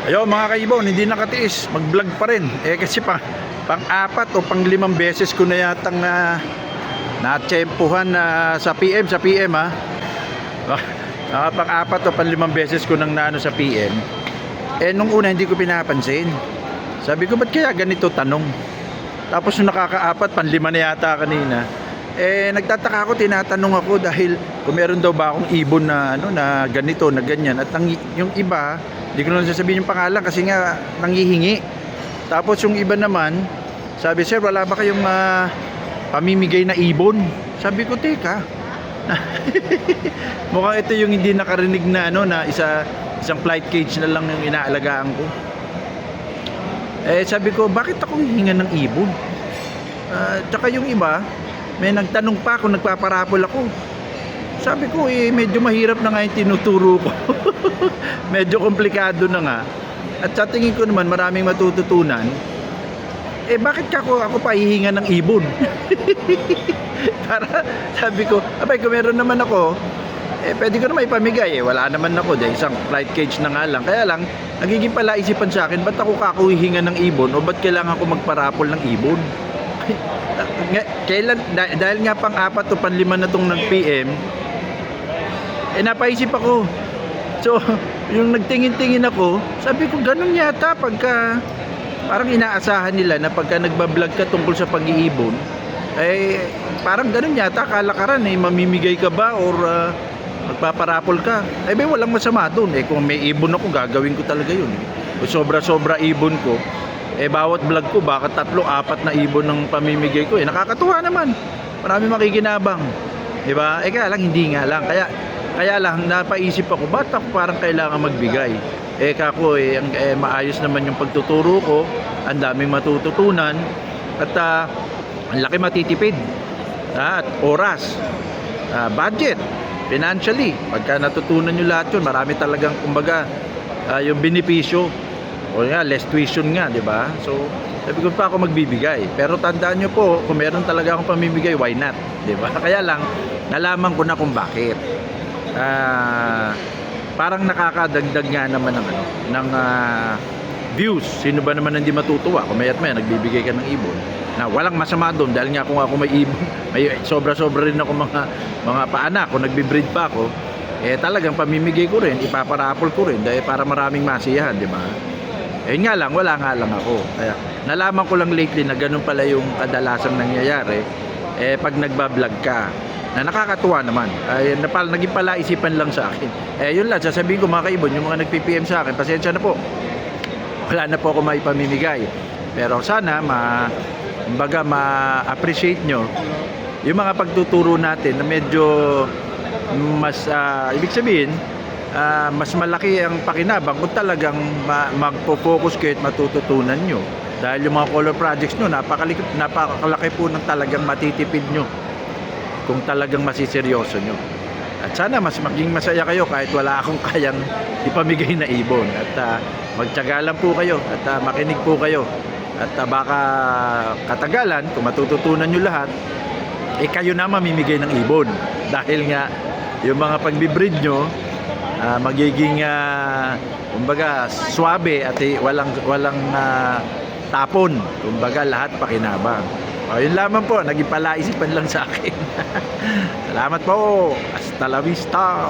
Ayun mga kaibon, hindi nakatiis, mag-vlog pa rin. Kasi pang-apat o pang-limang beses ko na yatang na-tsempuhan sa PM ha. Pang-apat o pang-limang beses ko nang naano sa PM. Nung una hindi ko pinapansin. Sabi ko, ba't kaya ganito tanong? Tapos nung nakakaapat, pang-lima na yata kanina. Nagtataka ako, tinatanong ako dahil kung meron daw ba akong ibon na na ganito, na ganyan. At yung iba, hindi ko na sasabihin yung pangalan kasi nga nanghihingi. Tapos yung iba naman, sabi, sir, wala ba kayong pamimigay na ibon? Sabi ko, teka. Mukhang ito yung hindi nakarinig na na isang flight cage na lang yung inaalagaan ko. Sabi ko, bakit ako hihinga ng ibon? Tsaka yung iba, may nagtanong pa kung nagpaparapol ako. Sabi ko, medyo mahirap na nga yung tinuturo ko. Medyo komplikado na nga. At sa tingin ko naman, maraming matututunan. Bakit ako pa hihinga ng ibon? Para, sabi ko, abay, kung meron naman ako, pwede ko naman ipamigay. Wala naman ako, dahil isang flight cage na nga lang. Kaya lang, nagiging palaisipan sa akin, ba't ako kakuhihinga ng ibon o ba't kailangan ko magparapol ng ibon? Dahil nga pang-apat o pang-lima na itong nag-PM, napaisip ako. So, yung nagtingin-tingin ako, sabi ko, ganun yata pagka, parang inaasahan nila na pagka nagbablog ka tungkol sa pag-iibon, parang ganun yata, kalakaran, mamimigay ka ba or magpaparapol ka. Walang masama doon. Kung may ibon ako, gagawin ko talaga yun. Kung sobra-sobra ibon ko, bawat vlog ko, baka 3-4 na ibon ng pamimigay ko. Nakakatuwa naman. Marami makikinabang. Diba? Kaya lang, hindi nga lang. Kaya lang, napaisip ako, ba't ako parang kailangan magbigay? Kako, maayos naman yung pagtuturo ko. Ang daming matututunan. At ang laki matitipid. At oras. Budget. Financially. Pagka natutunan nyo lahat yun, marami talagang, kumbaga, yung benepisyo. O nga, less tuition nga, di ba? So, sabi ko pa ako magbibigay. Pero tandaan nyo po, kung meron talaga akong pamimigay, why not? Di ba? Kaya lang, nalaman ko na kung bakit. Parang nakakadagdag nga naman ng views. Sino ba naman hindi matutuwa? Kung maya't maya, nagbibigay ka ng ibon. Na walang masama doon dahil nga kung ako may ibon, may sobra-sobra rin ako mga paanak. Kung nagbi-breed pa ako, talagang pamimigay ko rin, ipaparapol ko rin dahil para maraming masiyahan, di ba? Nga lang, wala nga lang ako. Kaya nalaman ko lang lately na ganun pala yung kadalasang nangyayari pag nagbablog ka. Na nakakatuwa naman. Naging palaisipan lang sa akin. Yun lang, sasabihin ko mga kaibon, yung mga nagpi-PM sa akin, pasensya na po. Wala na po ako maipamimigay. Pero sana ma-appreciate nyo yung mga pagtuturo natin na medyo mas ibig sabihin mas malaki ang pakinabang kung talagang magpo-focus kayo at matututunan nyo. Dahil yung mga color projects nyo, napakalaki po ng talagang matitipid nyo kung talagang masiseryoso nyo. At sana mas maging masaya kayo kahit wala akong kayang ipamigay na ibon. At magtiyaga lang po kayo at makinig po kayo. At baka katagalan, kung matututunan nyo lahat, kayo na mamimigay ng ibon. Dahil nga, yung mga pagbibreed nyo, magiging kumbaga swabe at walang tapon, kumbaga lahat pakinabang. Yun lamang po, naging palaisipan lang sa akin. Salamat po, hasta la vista.